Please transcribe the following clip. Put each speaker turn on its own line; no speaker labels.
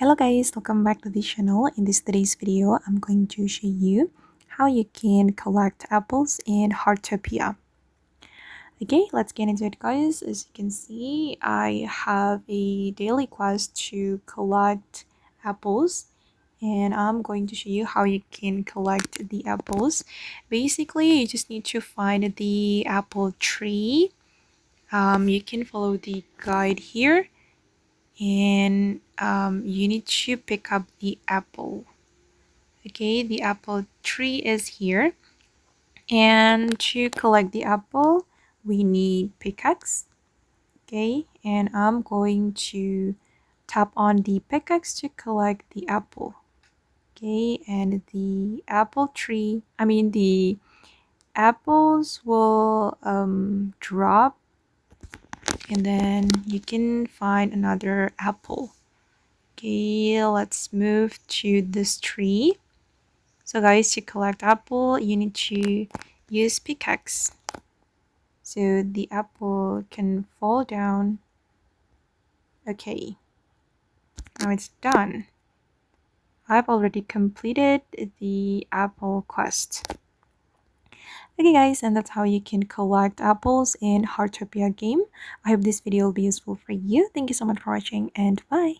Hello guys, welcome back to the channel. In today's video, I'm going to show you how you can collect apples in Heartopia. Okay, let's get into it guys. As you can see, I have a daily quest to collect apples and I'm going to show you how you can collect the apples. Basically, you just need to find the apple tree. You can follow the guide here and you need to pick up the apple. Okay, the apple tree is here, and to collect the apple we need pickaxe. Okay, and I'm going to tap on the pickaxe to collect the apple. Okay, and the apple tree, the apples will drop, and then you can find another apple. Okay, let's move to this tree. So guys, to collect apple, you need to use pickaxe. So the apple can fall down. Okay, now it's done. I've already completed the apple quest. Okay guys, and that's how you can collect apples in Heartopia game. I hope this video will be useful for you. Thank you so much for watching and bye.